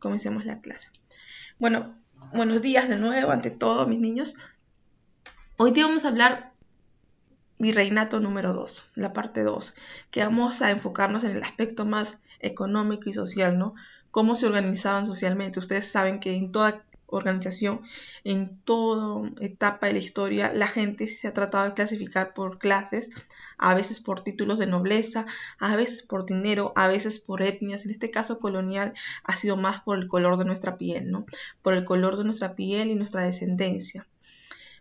Comencemos la clase. Bueno, buenos días de nuevo ante todo, mis niños. Hoy día vamos a hablar virreinato número 2, la parte 2, que vamos a enfocarnos en el aspecto más económico y social, ¿no? Cómo se organizaban socialmente. Ustedes saben que en toda organización, en toda etapa de la historia, la gente se ha tratado de clasificar por clases, a veces por títulos de nobleza, a veces por dinero, a veces por etnias. En este caso colonial ha sido más por el color de nuestra piel, ¿no? Por el color de nuestra piel y nuestra descendencia.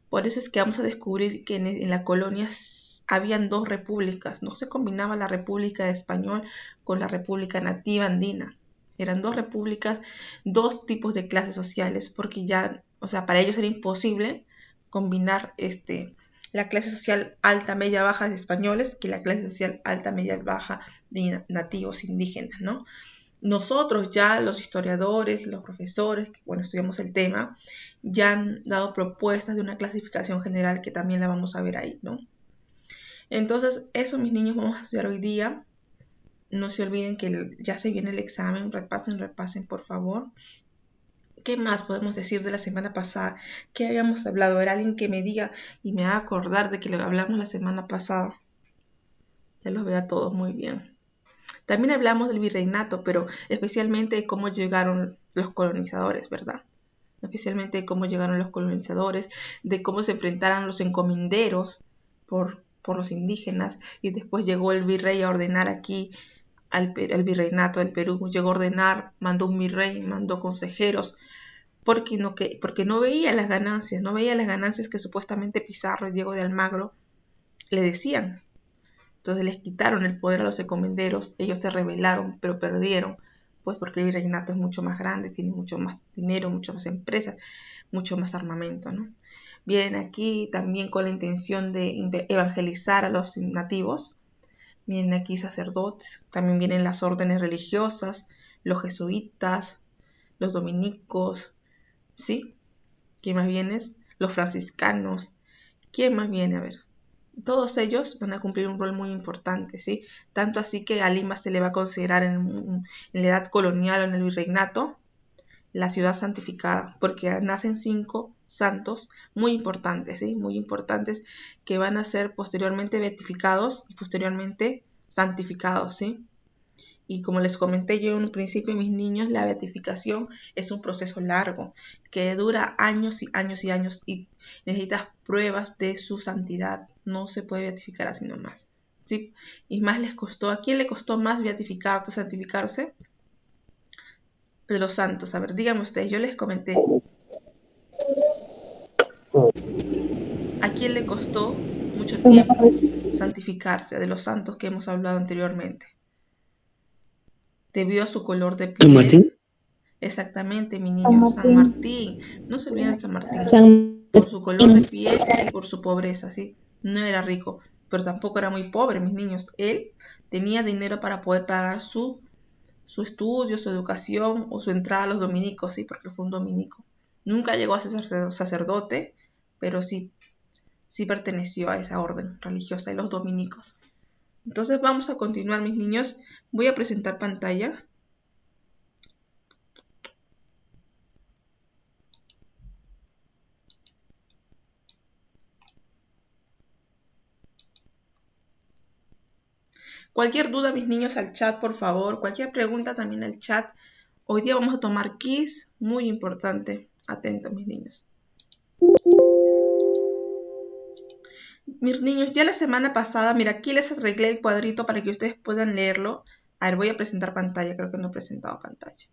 Por eso es que vamos a descubrir que en la colonia habían dos repúblicas. No se combinaba la República Español con la República Nativa Andina. Eran dos repúblicas, dos tipos de clases sociales, porque ya, o sea, para ellos era imposible combinar la clase social alta, media, baja de españoles que la clase social alta, media, baja de nativos indígenas, ¿no? Nosotros ya, los historiadores, los profesores, que bueno, estudiamos el tema, ya han dado propuestas de una clasificación general que también la vamos a ver ahí, ¿no? Entonces, eso, mis niños, vamos a estudiar hoy día. No se olviden que ya se viene el examen, repasen, por favor. ¿Qué más podemos decir de la semana pasada? ¿Qué habíamos hablado? A ver, alguien que me diga y me haga acordar de que lo hablamos la semana pasada. Ya los veo a todos muy bien. También hablamos del virreinato, pero especialmente de cómo llegaron los colonizadores, ¿verdad? Especialmente de cómo llegaron los colonizadores, de cómo se enfrentaron los encomenderos por los indígenas, y después llegó el virrey a ordenar aquí al virreinato del Perú. Llegó a ordenar, mandó un virrey, mandó consejeros, porque no veía las ganancias que supuestamente Pizarro y Diego de Almagro le decían. Entonces les quitaron el poder a los encomenderos, ellos se rebelaron, pero perdieron, pues porque el virreinato es mucho más grande, tiene mucho más dinero, mucho más empresas, mucho más armamento, ¿no? Vienen aquí también con la intención de evangelizar a los nativos, vienen aquí sacerdotes, también vienen las órdenes religiosas, los jesuitas, los dominicos, ¿sí? ¿Quién más viene? Los franciscanos, ¿quién más viene? A ver. Todos ellos van a cumplir un rol muy importante, ¿sí? Tanto así que a Lima se le va a considerar en la edad colonial o en el virreinato la ciudad santificada, porque nacen 5 santos muy importantes, ¿sí? Muy importantes, que van a ser posteriormente beatificados y posteriormente santificados, ¿sí? Y como les comenté yo en un principio, mis niños, la beatificación es un proceso largo que dura años y años y años, y necesitas pruebas de su santidad. No se puede beatificar así nomás, ¿sí? Y más les costó. ¿A quién le costó más beatificarse, santificarse? De los santos. A ver, díganme ustedes, yo les comenté. ¿A quién le costó mucho tiempo santificarse? De los santos que hemos hablado anteriormente. Debido a su color de ¿San Martín? piel. Exactamente, mi niño, San Martín. No se olviden de San Martín. San Por su color de piel y por su pobreza, ¿sí? No era rico, pero tampoco era muy pobre, mis niños. Él tenía dinero para poder pagar su estudio, su educación o su entrada a los dominicos, ¿sí? Porque fue un dominico. Nunca llegó a ser sacerdote, pero sí perteneció a esa orden religiosa de los dominicos. Entonces vamos a continuar, mis niños. Voy a presentar pantalla. Cualquier duda, mis niños, al chat, por favor. Cualquier pregunta también al chat. Hoy día vamos a tomar quiz, muy importante. Atentos, mis niños. Mis niños, ya la semana pasada, mira, aquí les arreglé el cuadrito para que ustedes puedan leerlo. A ver, voy a presentar pantalla. Creo que no he presentado pantalla.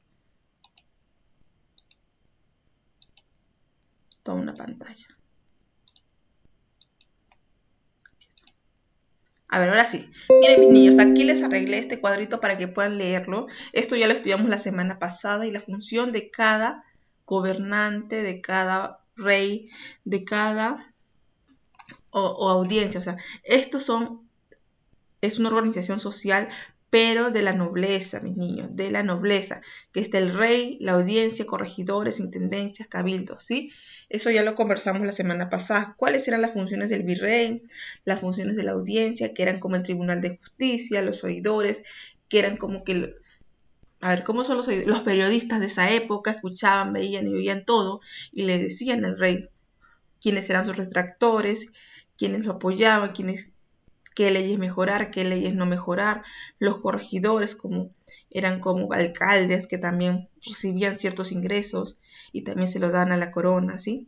Toda una pantalla. A ver, ahora sí. Miren, mis niños, aquí les arreglé este cuadrito para que puedan leerlo. Esto ya lo estudiamos la semana pasada, y la función de cada gobernante, de cada rey, de cada o audiencia. O sea, es una organización social, pero de la nobleza, mis niños, de la nobleza, que está el rey, la audiencia, corregidores, intendencias, cabildos, ¿sí? Eso ya lo conversamos la semana pasada. ¿Cuáles eran las funciones del virrey? Las funciones de la audiencia, que eran como el tribunal de justicia, los oidores, que eran como que A ver, ¿cómo son los periodistas de esa época? Escuchaban, veían y oían todo y le decían al rey quiénes eran sus retractores, quiénes lo apoyaban, qué leyes mejorar, qué leyes no mejorar. Los corregidores eran como alcaldes que también recibían ciertos ingresos y también se los daban a la corona, ¿sí?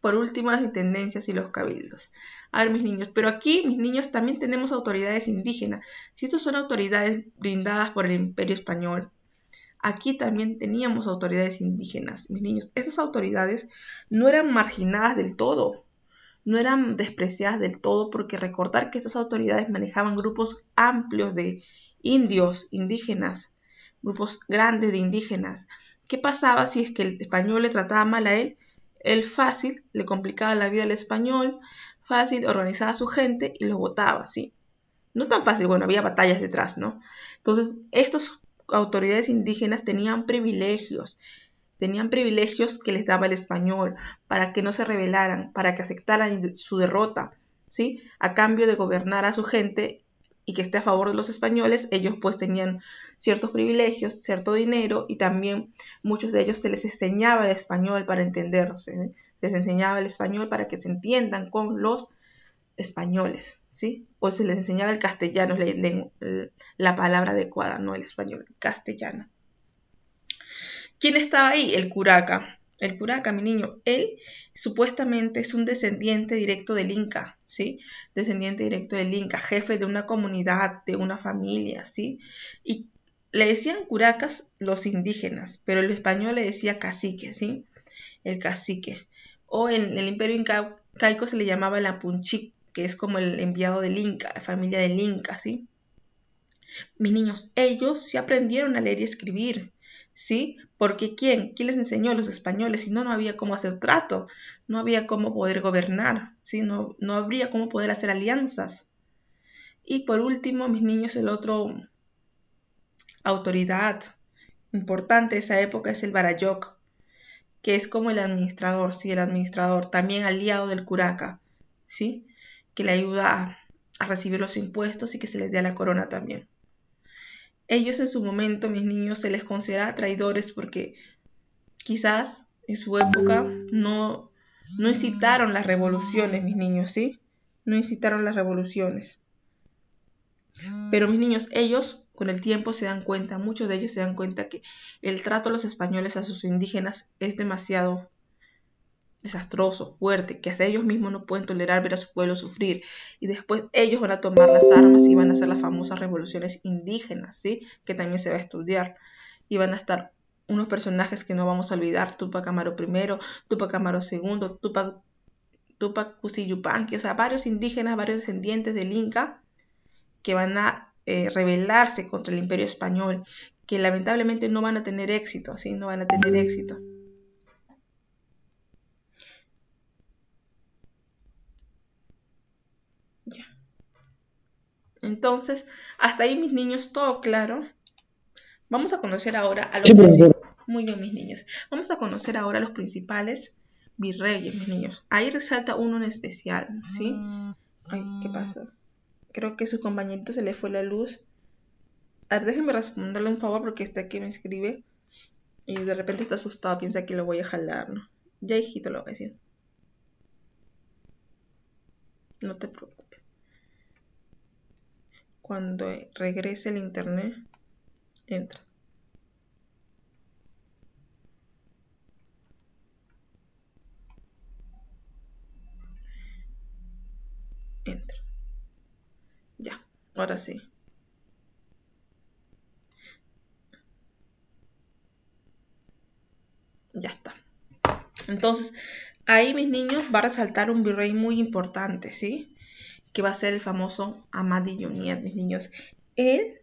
Por último, las intendencias y los cabildos. A ver, mis niños, pero aquí, mis niños, también tenemos autoridades indígenas. Si estas son autoridades brindadas por el Imperio Español, aquí también teníamos autoridades indígenas, mis niños. Estas autoridades no eran marginadas del todo, no eran despreciadas del todo, porque recordar que estas autoridades manejaban grupos amplios de indios, indígenas, grupos grandes de indígenas. ¿Qué pasaba si es que el español le trataba mal a él? Él fácil le complicaba la vida al español, fácil organizaba a su gente y los votaba, ¿sí? No tan fácil, bueno, había batallas detrás, ¿no? Entonces, estas autoridades indígenas tenían privilegios que les daba el español para que no se rebelaran, para que aceptaran su derrota, ¿sí? A cambio de gobernar a su gente y que esté a favor de los españoles, ellos pues tenían ciertos privilegios, cierto dinero y también muchos de ellos se les enseñaba el español para entenderse, ¿eh? Les enseñaba el español para que se entiendan con los españoles, ¿sí? O se les enseñaba el castellano, la palabra adecuada, no el español, el castellano. ¿Quién estaba ahí? El curaca. El curaca, mi niño, él supuestamente es un descendiente directo del Inca, ¿sí? Descendiente directo del Inca, jefe de una comunidad, de una familia, ¿sí? Y le decían curacas los indígenas, pero el español le decía cacique, ¿sí? El cacique. O en el imperio incaico se le llamaba el apunchic, que es como el enviado del Inca, la familia del Inca, ¿sí? Mis niños, ellos sí aprendieron a leer y escribir, ¿sí? Porque ¿quién les enseñó? Los españoles, si no, no había cómo hacer trato, no había cómo poder gobernar, ¿sí? No habría cómo poder hacer alianzas. Y por último, mis niños, el otro autoridad importante de esa época es el Barayoc, que es como el administrador, ¿sí? El administrador, también aliado del curaca, ¿sí? Que le ayuda a recibir los impuestos y que se les dé a la corona también. Ellos en su momento, mis niños, se les considera traidores porque quizás en su época no incitaron las revoluciones, mis niños, ¿sí? No incitaron las revoluciones. Pero mis niños, ellos con el tiempo se dan cuenta, muchos de ellos se dan cuenta que el trato de los españoles a sus indígenas es demasiado desastroso, fuerte, que hasta ellos mismos no pueden tolerar ver a su pueblo sufrir. Y después ellos van a tomar las armas y van a hacer las famosas revoluciones indígenas, ¿sí? Que también se va a estudiar. Y van a estar unos personajes que no vamos a olvidar, Tupac Amaru I, Tupac Amaru II, Tupac Cusi Yupanqui, o sea, varios indígenas, varios descendientes del Inca que van a rebelarse contra el Imperio Español, que lamentablemente no van a tener éxito, ¿sí? No van a tener éxito. Ya. Entonces, hasta ahí mis niños, todo claro. Vamos a conocer ahora a los... Sí, muy bien, mis niños. Vamos a conocer ahora a los principales virreyes, mis niños. Ahí resalta uno en especial, ¿sí? Ay, ¿qué pasó? Creo que a su compañerito se le fue la luz. A ver, déjenme responderle un favor porque está aquí me escribe. Y de repente está asustado, piensa que lo voy a jalar, ¿no? Ya, hijito, lo voy a decir. No te preocupes. Cuando regrese el internet, entra. Entra. Ya, ahora sí. Ya está. Entonces, ahí mis niños va a resaltar un virrey muy importante, ¿sí? Que va a ser el famoso Amadi Yoniet, mis niños. Él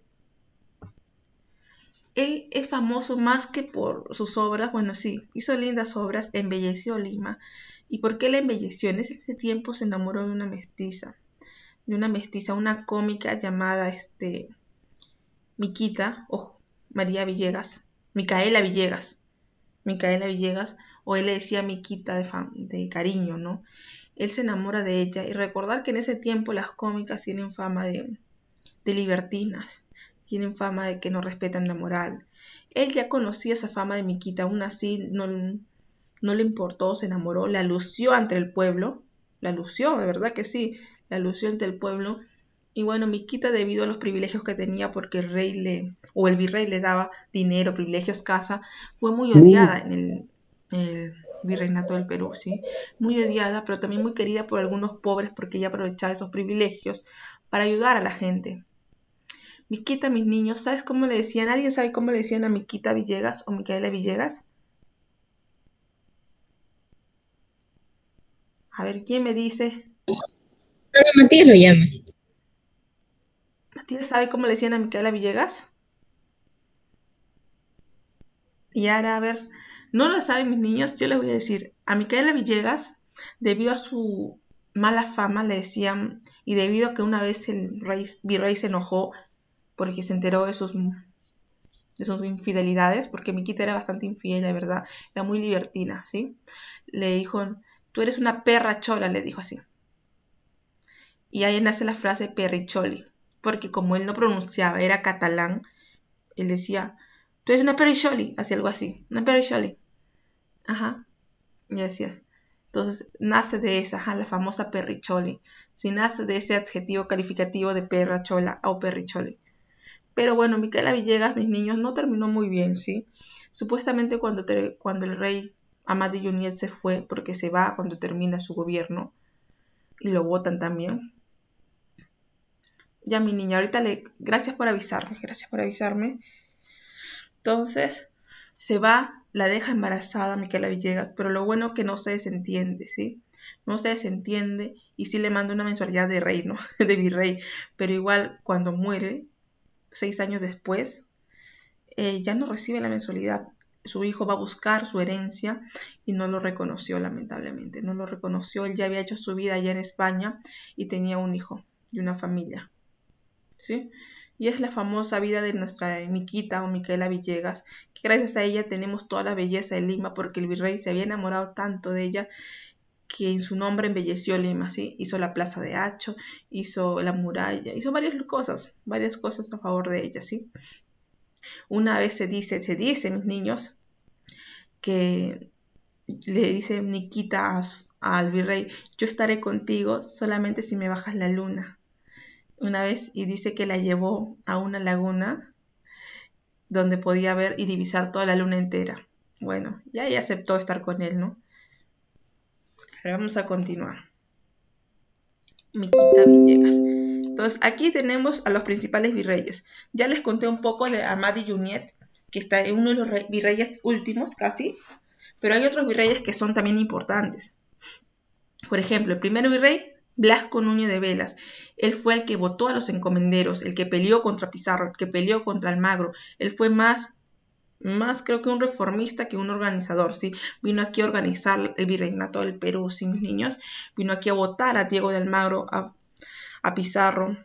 es famoso más que por sus obras, bueno, sí, hizo lindas obras, embelleció Lima. ¿Y por qué la embelleció? En ese tiempo se enamoró de una mestiza, una cómica llamada Miquita, o María Villegas, Micaela Villegas, o él le decía Miquita de cariño, ¿no? Él se enamora de ella y recordar que en ese tiempo las cómicas tienen fama de libertinas, tienen fama de que no respetan la moral, Él ya conocía esa fama de Miquita, aún así no le importó, se enamoró, la lució ante el pueblo, la lució, de verdad que sí, la lució ante el pueblo. Y bueno, Miquita, debido a los privilegios que tenía, porque o el virrey le daba dinero, privilegios, casa, fue muy odiada en el virreinato del Perú, ¿sí? Muy odiada, pero también muy querida por algunos pobres, porque ella aprovechaba esos privilegios para ayudar a la gente. Miquita, mis niños, ¿sabes cómo le decían? ¿Alguien sabe cómo le decían a Miquita Villegas o Micaela Villegas? A ver, ¿quién me dice? Ana Matías lo llama. ¿Matías sabe cómo le decían a Micaela Villegas? Y ahora, a ver, no lo saben mis niños, yo les voy a decir, a Micaela Villegas, debido a su mala fama, le decían, y debido a que una vez virrey se enojó porque se enteró de sus infidelidades, porque Miquita era bastante infiel, la verdad, era muy libertina, ¿sí? Le dijo, tú eres una perra chola, le dijo así. Y ahí nace la frase perricholi, porque como él no pronunciaba, era catalán, él decía, tú eres una perricholi, hacía algo así, una perricholi. Ajá, y decía. Entonces nace de esa, ajá, la famosa perricholi. Si nace de ese adjetivo calificativo de perra chola o perricholi. Pero bueno, Micaela Villegas, mis niños, no terminó muy bien, ¿sí? Supuestamente cuando el rey Amadi Yuniel se fue, porque se va cuando termina su gobierno, y lo votan también. Ya mi niña, ahorita gracias por avisarme, gracias por avisarme. Entonces, se va, la deja embarazada Micaela Villegas, pero lo bueno que no se desentiende, ¿sí? No se desentiende y sí le manda una mensualidad de rey, ¿no? De virrey, pero igual cuando muere, 6 años después, ya no recibe la mensualidad. Su hijo va a buscar su herencia y no lo reconoció, lamentablemente. No lo reconoció, él ya había hecho su vida allá en España y tenía un hijo y una familia. ¿Sí? Y es la famosa vida de nuestra Miquita o Micaela Villegas, que gracias a ella tenemos toda la belleza de Lima, porque el virrey se había enamorado tanto de ella que en su nombre embelleció Lima, ¿sí? Hizo la plaza de Hacho, hizo la muralla, hizo varias cosas a favor de ella, ¿sí? Una vez se dice, mis niños, que le dice Miquita al virrey, yo estaré contigo solamente si me bajas la luna. Una vez, y dice que la llevó a una laguna donde podía ver y divisar toda la luna entera. Bueno, ya ella aceptó estar con él, ¿no? Ahora vamos a continuar. Miquita Villegas. Entonces, aquí tenemos a los principales virreyes. Ya les conté un poco de Amadi Junyent, que está en uno de los virreyes últimos casi, pero hay otros virreyes que son también importantes. Por ejemplo, el primer virrey, Blasco Núñez de Velas. Él fue el que votó a los encomenderos, el que peleó contra Pizarro, el que peleó contra Almagro. Él fue más creo que un reformista que un organizador, ¿sí? Vino aquí a organizar el virreinato del Perú, ¿sí, mis niños? Vino aquí a votar a Diego de Almagro, a Pizarro.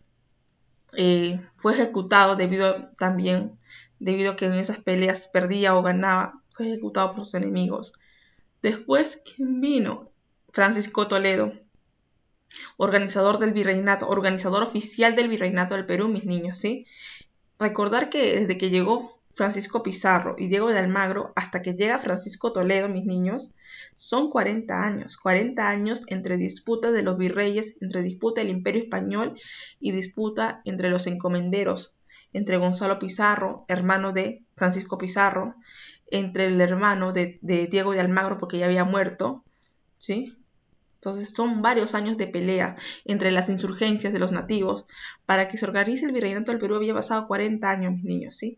Fue ejecutado debido a que en esas peleas perdía o ganaba, fue ejecutado por sus enemigos. Después, ¿quién vino? Francisco Toledo, organizador del virreinato, organizador oficial del virreinato del Perú, mis niños, ¿sí? Recordar que desde que llegó Francisco Pizarro y Diego de Almagro hasta que llega Francisco Toledo, mis niños, son 40 años entre disputa de los virreyes, entre disputa del Imperio Español y disputa entre los encomenderos, entre Gonzalo Pizarro, hermano de Francisco Pizarro, entre el hermano de Diego de Almagro porque ya había muerto, ¿sí? Entonces son varios años de pelea entre las insurgencias de los nativos. Para que se organice el virreinato del Perú había pasado 40 años, mis niños, ¿sí?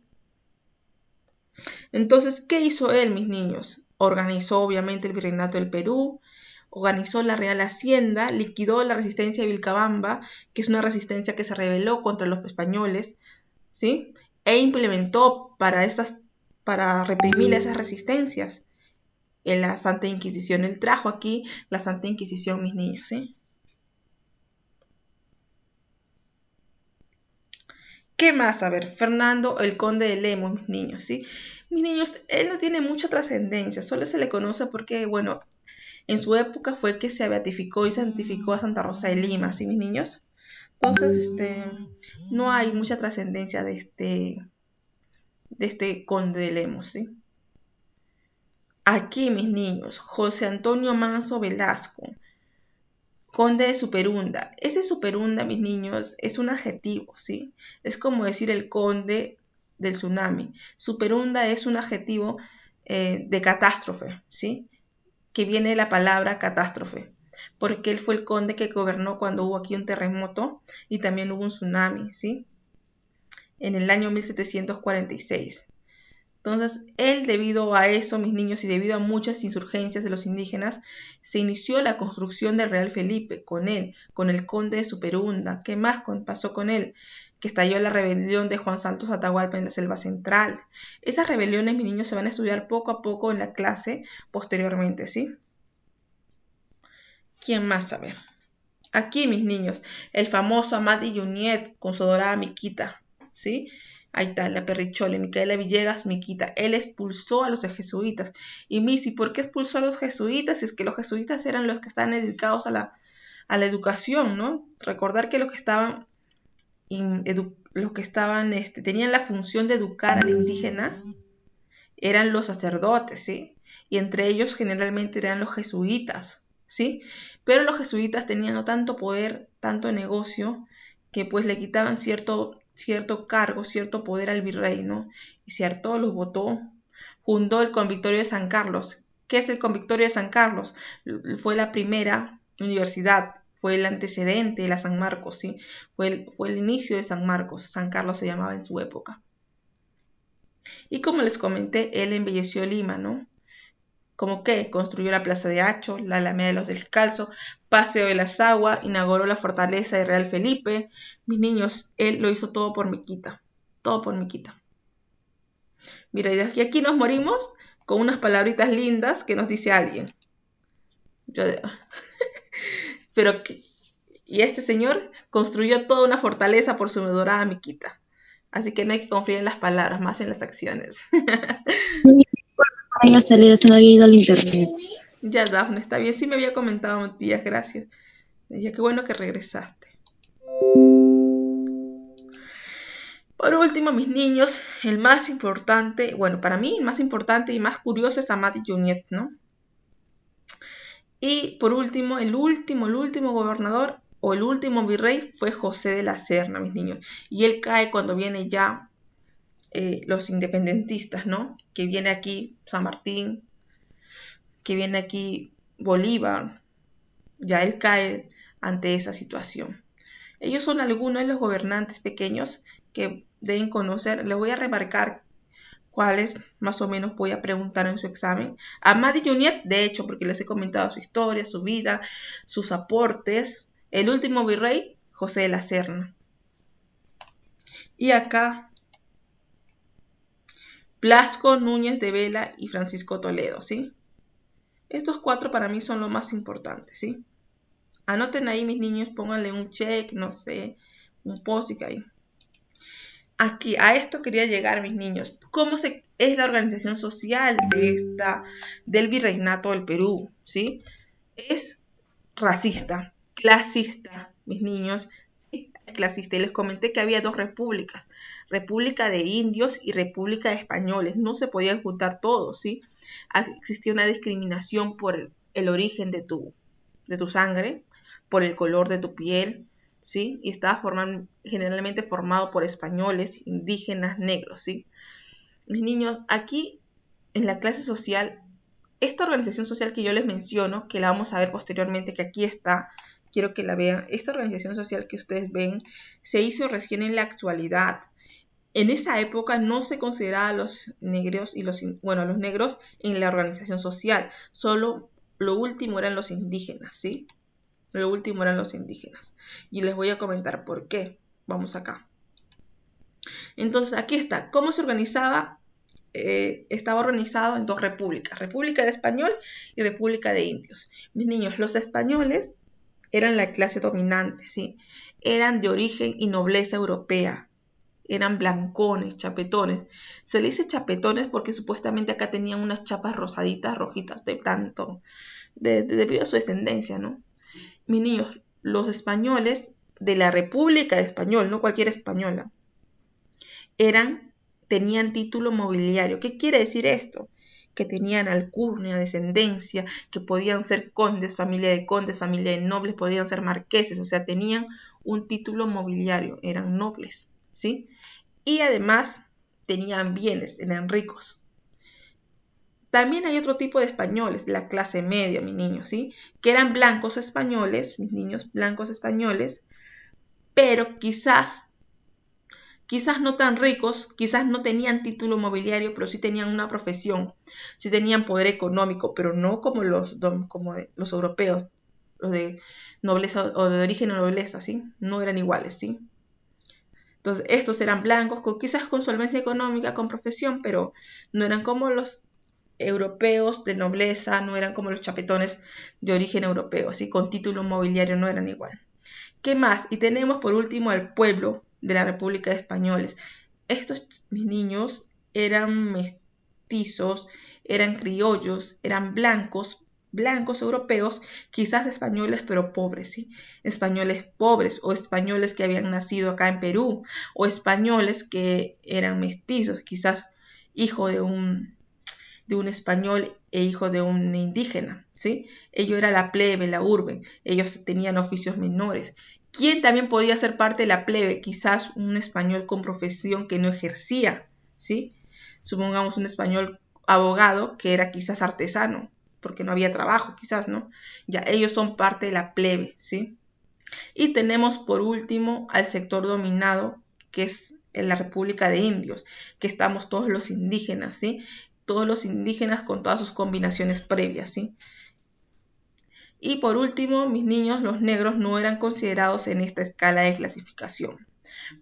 Entonces, ¿qué hizo él, mis niños? Organizó obviamente el virreinato del Perú, organizó la Real Hacienda, liquidó la resistencia de Vilcabamba, que es una resistencia que se rebeló contra los españoles, ¿sí? E implementó para reprimir esas resistencias en la Santa Inquisición. Él trajo aquí la Santa Inquisición, mis niños, ¿sí? ¿Qué más? A ver, Fernando, el conde de Lemos, mis niños, ¿sí? Mis niños, él no tiene mucha trascendencia, solo se le conoce porque, bueno, en su época fue que se beatificó y santificó a Santa Rosa de Lima, ¿sí, mis niños? Entonces, no hay mucha trascendencia de este conde de Lemos, ¿sí? Aquí, mis niños, José Antonio Manso Velasco, conde de Superunda. Ese Superunda, mis niños, es un adjetivo, ¿sí? Es como decir el conde del tsunami. Superunda es un adjetivo de catástrofe, ¿sí? Que viene de la palabra catástrofe, porque él fue el conde que gobernó cuando hubo aquí un terremoto y también hubo un tsunami, ¿sí? En el año 1746. Entonces, él, debido a eso, mis niños, y debido a muchas insurgencias de los indígenas, se inició la construcción del Real Felipe, con él, con el conde de Superunda. ¿Qué más pasó con él? Que estalló la rebelión de Juan Santos Atahualpa en la Selva Central. Esas rebeliones, mis niños, se van a estudiar poco a poco en la clase posteriormente, ¿sí? ¿Quién más sabe? Aquí, mis niños, el famoso Amadi Junyent con su dorada Miquita, ¿sí? Ahí está, la perrichole, Micaela Villegas, Miquita. Él expulsó a los jesuitas. Y Missy, ¿por qué expulsó a los jesuitas? Si es que los jesuitas eran los que estaban dedicados a la educación, ¿no? Recordar que los que estaban, tenían la función de educar al indígena eran los sacerdotes, ¿sí? Y entre ellos generalmente eran los jesuitas, ¿sí? Pero los jesuitas tenían no tanto poder, tanto negocio, que pues le quitaban cierto cargo, cierto poder al virrey, ¿no? Y si hartó, los votó. Fundó el Convictorio de San Carlos. ¿Qué es el Convictorio de San Carlos? Fue la primera universidad, fue el antecedente de la San Marcos, ¿sí? Fue el inicio de San Marcos. San Carlos se llamaba en su época. Y como les comenté, él embelleció Lima, ¿no? Como que construyó la Plaza de Hacho, la Alameda de los Descalzos, Paseo de las Aguas, inauguró la fortaleza de Real Felipe. Mis niños, él lo hizo todo por Miquita, todo por Miquita. Mira, y aquí nos morimos con unas palabritas lindas que nos dice alguien. Pero y este señor construyó toda una fortaleza por su dorada Miquita. Así que no hay que confiar en las palabras, más en las acciones. Haya salido, se no había ido al internet. Ya, Dafne, está bien. Sí me había comentado, Matías, gracias. Ya, qué bueno que regresaste. Por último, mis niños, el más importante, bueno, para mí el más importante y más curioso es Amadi Junyent, ¿no? Y por último, el último gobernador o el último virrey fue José de la Serna, mis niños. Y él cae cuando viene ya los independentistas, ¿no? Que viene aquí San Martín, que viene aquí Bolívar. Ya él cae ante esa situación. Ellos son algunos de los gobernantes pequeños que deben conocer. Les voy a remarcar cuáles más o menos voy a preguntar en su examen. Amadi Junyent, de hecho, porque les he comentado su historia, su vida, sus aportes. El último virrey, José de la Serna. Y acá, Blasco Núñez de Vela y Francisco Toledo, ¿sí? Estos cuatro para mí son los más importantes, ¿sí? Anoten ahí, mis niños, pónganle un check, no sé, un post-it ahí. Aquí, a esto quería llegar, mis niños. ¿Cómo es la organización social del virreinato del Perú? ¿Sí? Es racista, clasista, mis niños. ¿Sí? Es clasista. Y les comenté que había dos repúblicas. República de indios y república de españoles. No se podían juntar todos, ¿sí? Existía una discriminación por el origen de tu sangre, por el color de tu piel, ¿sí? Y estaba generalmente formado por españoles, indígenas, negros, ¿sí? Mis niños, aquí en la clase social, esta organización social que yo les menciono, que la vamos a ver posteriormente, que aquí está, quiero que la vean, esta organización social que ustedes ven se hizo recién en la actualidad. En esa época no se consideraba a los negros los negros en la organización social, solo lo último eran los indígenas, ¿sí? Lo último eran los indígenas. Y les voy a comentar por qué. Vamos acá. Entonces, aquí está. ¿Cómo se organizaba? Estaba organizado en dos repúblicas. República de Español y República de Indios. Mis niños, los españoles eran la clase dominante, ¿sí? Eran de origen y nobleza europea. Eran blancones, chapetones. Se le dice chapetones porque supuestamente acá tenían unas chapas rosaditas, rojitas, debido a su descendencia, ¿no? Mis niños, los españoles de la República de Español, no cualquier española, eran tenían título nobiliario. ¿Qué quiere decir esto? Que tenían alcurnia, descendencia, que podían ser condes, familia de nobles, podían ser marqueses, o sea, tenían un título nobiliario, eran nobles, ¿sí? Y además tenían bienes, eran ricos. También hay otro tipo de españoles, la clase media, mis niños, ¿sí? Que eran blancos españoles, mis niños, blancos españoles, pero quizás no tan ricos, quizás no tenían título nobiliario, pero sí tenían una profesión, sí tenían poder económico, pero no como los europeos, los de nobleza o de origen o nobleza, ¿sí? No eran iguales, ¿sí? Entonces, estos eran blancos, quizás con solvencia económica, con profesión, pero no eran como los europeos de nobleza, no eran como los chapetones de origen europeo, ¿sí? Con título nobiliario no eran igual. ¿Qué más? Y tenemos por último al pueblo de la República de Españoles. Estos, mis niños, eran mestizos, eran criollos, eran blancos, blancos europeos, quizás españoles, pero pobres, ¿sí? Españoles pobres o españoles que habían nacido acá en Perú o españoles que eran mestizos, quizás hijo de un español e hijo de un indígena, ¿sí? Ellos era la plebe, la urbe, ellos tenían oficios menores. ¿Quién también podía ser parte de la plebe? Quizás un español con profesión que no ejercía, ¿sí? Supongamos un español abogado que era quizás artesano, porque no había trabajo, quizás, ¿no? Ya, ellos son parte de la plebe, ¿sí? Y tenemos por último al sector dominado, que es en la República de Indios, que estamos todos los indígenas, ¿sí? Todos los indígenas con todas sus combinaciones previas, ¿sí? Y por último, mis niños, los negros no eran considerados en esta escala de clasificación,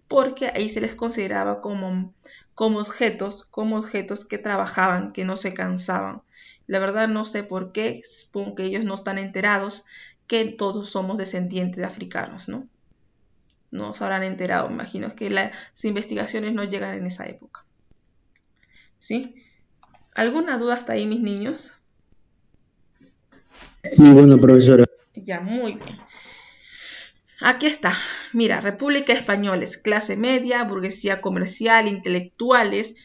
porque ahí se les consideraba como objetos que trabajaban, que no se cansaban. La verdad no sé por qué, supongo que ellos no están enterados que todos somos descendientes de africanos, ¿no? No se habrán enterado, me imagino que las investigaciones no llegan en esa época. ¿Sí? ¿Alguna duda hasta ahí, mis niños? Sí, bueno, profesora. Ya, muy bien. Aquí está. Mira, República Españoles, clase media, burguesía comercial, intelectuales.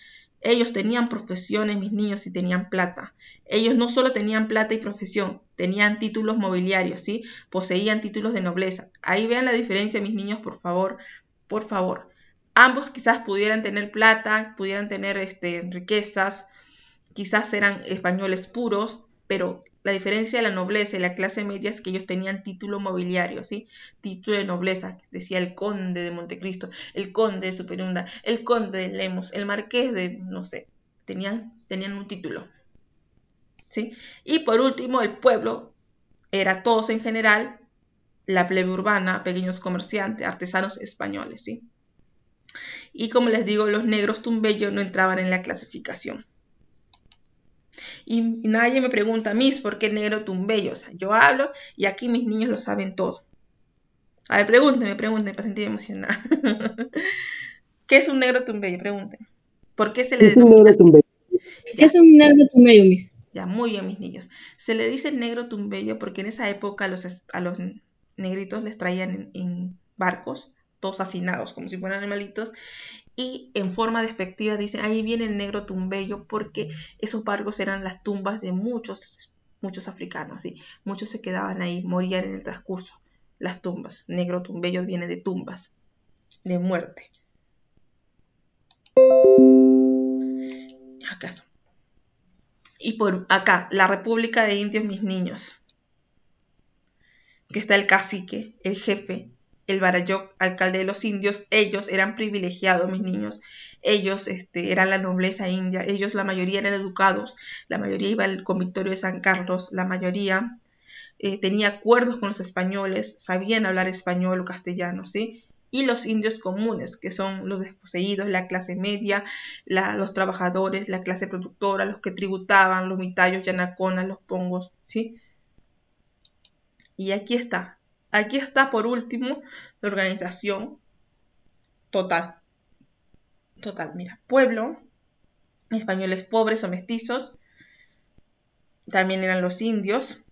Ellos tenían profesiones, mis niños, y tenían plata. Ellos no solo tenían plata y profesión, tenían títulos mobiliarios, ¿sí? Poseían títulos de nobleza. Ahí vean la diferencia, mis niños, por favor, por favor. Ambos quizás pudieran tener plata, pudieran tener riquezas, quizás eran españoles puros, pero la diferencia de la nobleza y la clase media es que ellos tenían título mobiliario, ¿sí? Título de nobleza, decía el conde de Montecristo, el conde de Superunda, el conde de Lemos, el marqués de, no sé, tenían un título, ¿sí? Y por último, el pueblo era todos en general, la plebe urbana, pequeños comerciantes, artesanos españoles, ¿sí? Y como les digo, los negros tumbellos no entraban en la clasificación. Y nadie me pregunta, Miss, ¿por qué negro tumbello? O sea, yo hablo y aquí mis niños lo saben todo. A ver, pregúntenme para sentir emocionada. ¿Qué es un negro tumbello? Pregúntenme. ¿Por qué se le ¿Qué es un denomina negro así? tumbero? ¿Qué Ya, es un negro tumbello, Miss? ya, muy bien, mis niños. Se le dice negro tumbello porque en esa época a los negritos les traían en barcos, todos hacinados, como si fueran animalitos, y en forma despectiva dicen, ahí viene el negro tumbello, porque esos barcos eran las tumbas de muchos africanos, ¿sí? Muchos se quedaban ahí, morían en el transcurso. Las tumbas, negro tumbello viene de tumbas, de muerte. Acá. Y por acá, la República de Indios, mis niños, que está el cacique, el jefe, el Barayoc, alcalde de los indios. Ellos eran privilegiados, mis niños. Ellos eran la nobleza india. Ellos, la mayoría eran educados. La mayoría iba al convictorio de San Carlos. La mayoría tenía acuerdos con los españoles. Sabían hablar español o castellano, ¿sí? Y los indios comunes, que son los desposeídos, la clase media, los trabajadores, la clase productora, los que tributaban, los mitayos, yanaconas, los pongos, ¿sí? Y aquí está por último la organización total. Total, mira, pueblo, españoles pobres o mestizos, también eran los indios.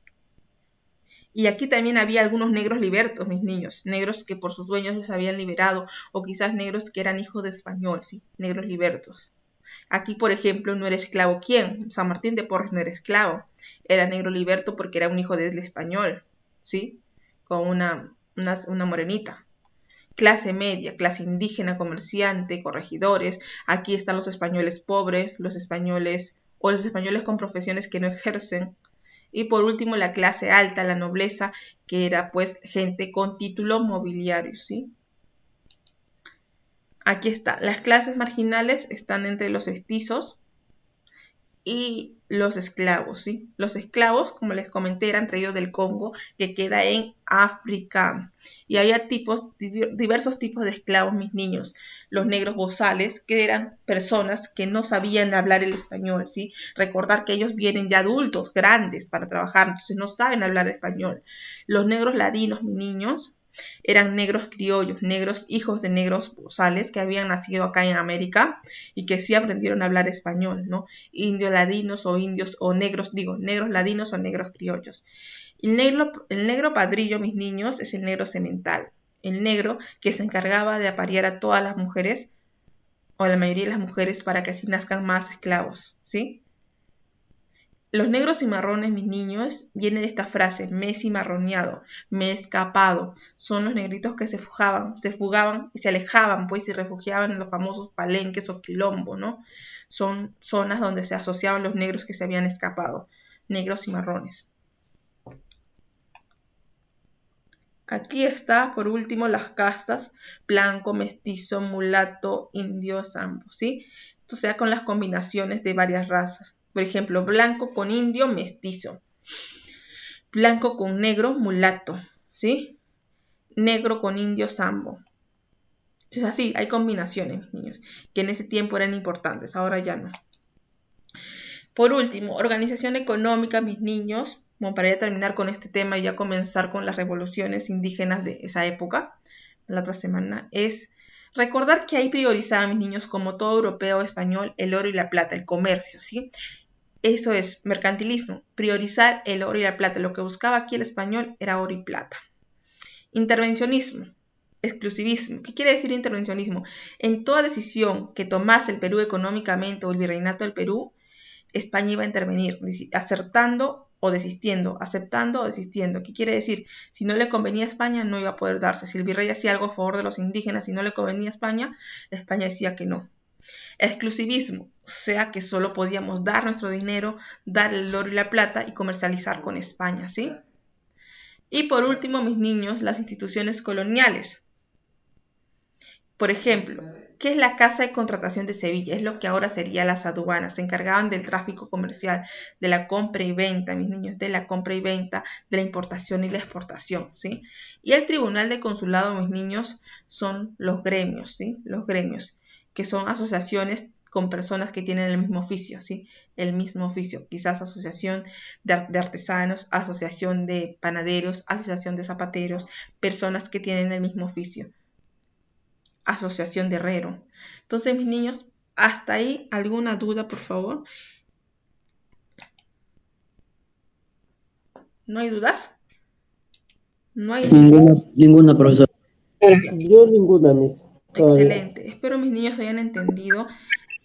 Y aquí también había algunos negros libertos, mis niños, negros que por sus dueños los habían liberado, o quizás negros que eran hijos de español, sí, negros libertos. Aquí, por ejemplo, no era esclavo ¿quién? San Martín de Porres no era esclavo, era negro liberto porque era un hijo del español, ¿sí? Con una morenita. Clase media, clase indígena, comerciante, corregidores. Aquí están los españoles pobres, los españoles con profesiones que no ejercen. Y por último, la clase alta, la nobleza, que era pues gente con título mobiliario, ¿sí? Aquí está, las clases marginales están entre los mestizos y los esclavos, ¿sí? Los esclavos, como les comenté, eran traídos del Congo, que queda en África. Y había diversos tipos de esclavos, mis niños. Los negros bozales, que eran personas que no sabían hablar el español, ¿sí? Recordar que ellos vienen ya adultos, grandes, para trabajar, entonces no saben hablar español. Los negros ladinos, mis niños, eran negros criollos, negros hijos de negros bozales que habían nacido acá en América y que sí aprendieron a hablar español, ¿no? Indios ladinos o indios o negros, digo, negros ladinos o negros criollos. El negro padrillo, mis niños, es el negro semental. El negro que se encargaba de aparear a todas las mujeres o a la mayoría de las mujeres para que así nazcan más esclavos, ¿sí? Los negros y marrones, mis niños, viene de esta frase, me he cimarroneado, me he escapado. Son los negritos que se fugaban y se alejaban, pues, y refugiaban en los famosos palenques o quilombo, ¿no? Son zonas donde se asociaban los negros que se habían escapado, negros y marrones. Aquí está, por último, las castas, blanco, mestizo, mulato, indio, sambo, ¿sí? Esto sea con las combinaciones de varias razas. Por ejemplo, blanco con indio, mestizo. Blanco con negro, mulato, ¿sí? Negro con indio, sambo. Es así, hay combinaciones, mis niños, que en ese tiempo eran importantes, ahora ya no. Por último, organización económica, mis niños, como para ya terminar con este tema y ya comenzar con las revoluciones indígenas de esa época, la otra semana, es recordar que ahí priorizaba, mis niños, como todo europeo español, el oro y la plata, el comercio, ¿sí? Eso es mercantilismo, priorizar el oro y la plata. Lo que buscaba aquí el español era oro y plata. Intervencionismo, exclusivismo. ¿Qué quiere decir intervencionismo? En toda decisión que tomase el Perú económicamente o el virreinato del Perú, España iba a intervenir, acertando o desistiendo, aceptando o desistiendo. ¿Qué quiere decir? Si no le convenía a España, no iba a poder darse. Si el virrey hacía algo a favor de los indígenas y no le convenía a España, España decía que no. Exclusivismo, o sea que solo podíamos dar nuestro dinero, dar el oro y la plata y comercializar con España, ¿sí? Y por último, mis niños, las instituciones coloniales. Por ejemplo, ¿qué es la Casa de Contratación de Sevilla? Es lo que ahora sería las aduanas. Se encargaban del tráfico comercial, de la compra y venta, mis niños, de la compra y venta, de la importación y la exportación, ¿sí? Y el Tribunal de Consulado, mis niños, son los gremios, ¿sí? Los gremios, que son asociaciones con personas que tienen el mismo oficio, ¿sí? El mismo oficio, quizás asociación de artesanos, asociación de panaderos, asociación de zapateros, personas que tienen el mismo oficio. Asociación de herrero. Entonces, mis niños, hasta ahí, ¿alguna duda, por favor? ¿No hay dudas? ¿No hay dudas? Ninguna, profesora. Ya. Yo ninguna, Miss, todavía. Excelente. Espero mis niños hayan entendido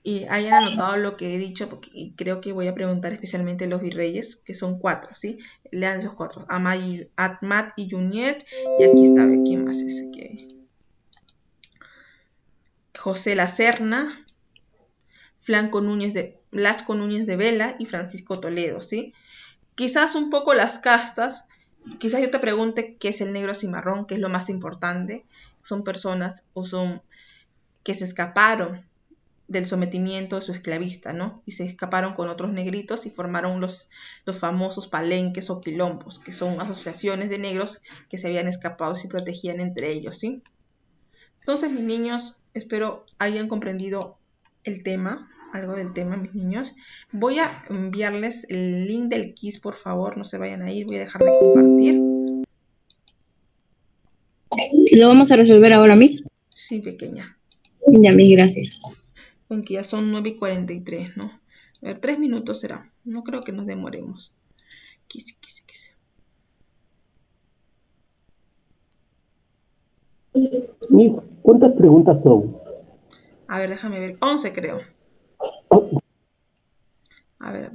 y hayan anotado lo que he dicho, porque creo que voy a preguntar especialmente a los virreyes, que son 4, ¿sí? Lean esos 4, Amat y Junyet, y aquí está, a ver quién más es. José La Serna, Blasco Núñez de Vela y Francisco Toledo, ¿sí? Quizás un poco las castas, quizás yo te pregunte qué es el negro cimarrón, qué es lo más importante. Son personas o son que se escaparon del sometimiento de su esclavista, ¿no? Y se escaparon con otros negritos y formaron los famosos palenques o quilombos, que son asociaciones de negros que se habían escapado y se protegían entre ellos, ¿sí? Entonces, mis niños, espero hayan comprendido el tema, algo del tema, mis niños. Voy a enviarles el link del quiz, por favor, no se vayan a ir, voy a dejar de compartir. ¿Lo vamos a resolver ahora mismo? Sí, pequeña. Ya, mil gracias. Aunque ya son 9:43, ¿no? A ver, 3 minutos será. No creo que nos demoremos. Quiz. Miss, ¿cuántas preguntas son? A ver, déjame ver. 11 creo. A ver.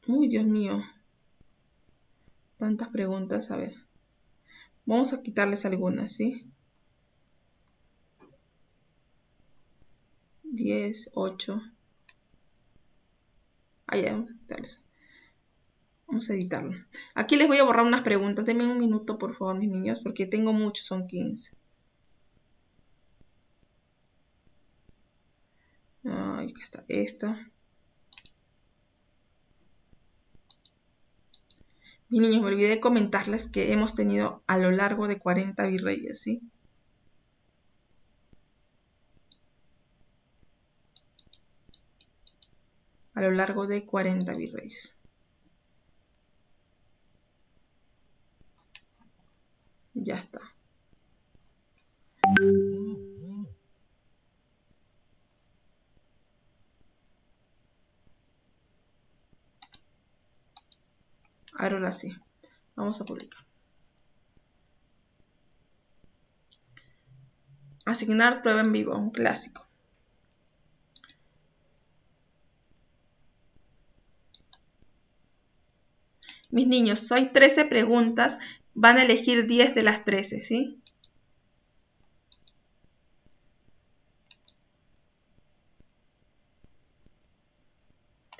Uy, Dios mío. Tantas preguntas, a ver. Vamos a quitarles algunas, ¿sí? 10, 8. Ah, ya, vamos a quitarles. Vamos a editarlo. Aquí les voy a borrar unas preguntas. Denme un minuto, por favor, mis niños, porque tengo muchos, son 15. Ay, acá está esta. Mis niños, me olvidé de comentarles que hemos tenido a lo largo de 40 virreyes, ¿sí? A lo largo de 40 virreyes. Ya está. Ahora sí. Vamos a publicar. Asignar prueba en vivo, un clásico. Mis niños, hay 13 preguntas. Van a elegir 10 de las 13, ¿sí?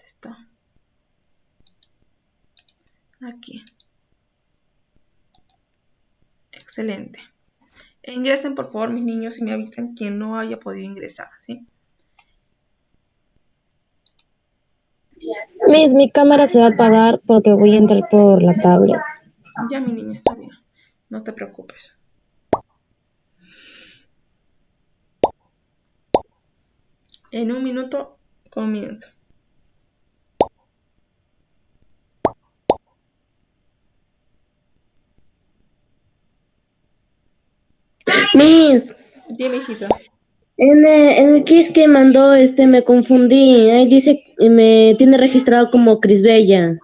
Está. Aquí. Excelente. Ingresen, por favor, mis niños, y me avisan quien no haya podido ingresar, ¿sí? Miss, mi cámara se va a apagar porque voy a entrar por la tablet. Ya, mi niña, está bien. No te preocupes. En un minuto comienzo. Miss, Dime, hijita. en el quiz que mandó, me confundí. Ahí dice, me tiene registrado como Crisbella.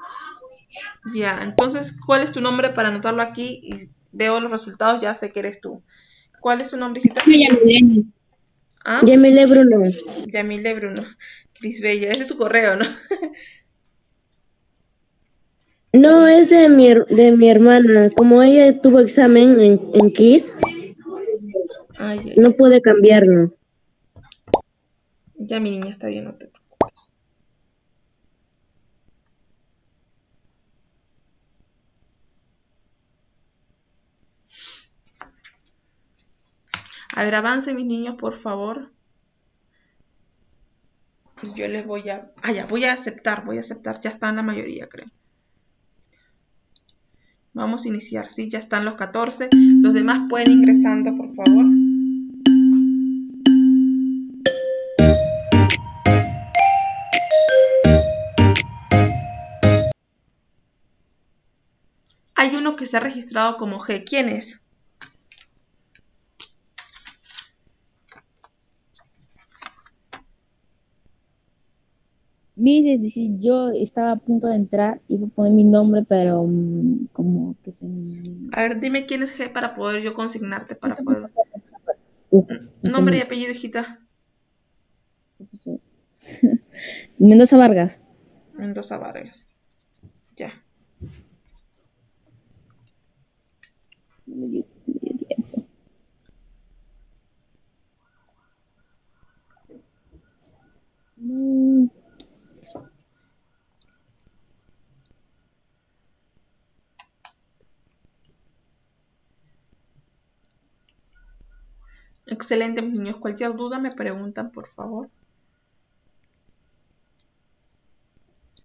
Ya, entonces, ¿cuál es tu nombre para anotarlo aquí? Y veo los resultados, ya sé que eres tú. ¿Cuál es tu nombre, hijita? Yamile. ¿Ah? Yamile Bruno. Yamile Bruno. Cris Bella, ese es tu correo, ¿no? No, es de mi hermana. Como ella tuvo examen en quiz, Ay, ay, no pude cambiarlo. ya mi niña está bien, no te preocupes. A ver, avance mis niños, por favor. Y yo les voy a... Ah, ya, voy a aceptar. Ya están la mayoría, creo. Vamos a iniciar, ¿sí? Ya están los 14. Los demás pueden ir ingresando, por favor. Hay uno que se ha registrado como G. ¿Quién es? Miss, es decir, yo estaba a punto de entrar y iba a poner mi nombre, pero como que se me... A ver, dime quién es G para poder yo consignarte, para poder... No sé Nombre y mucho. apellido, hijita. Mendoza Vargas. Mendoza Vargas. Ya. Mm, Excelente, mis niños. Cualquier duda me preguntan, por favor.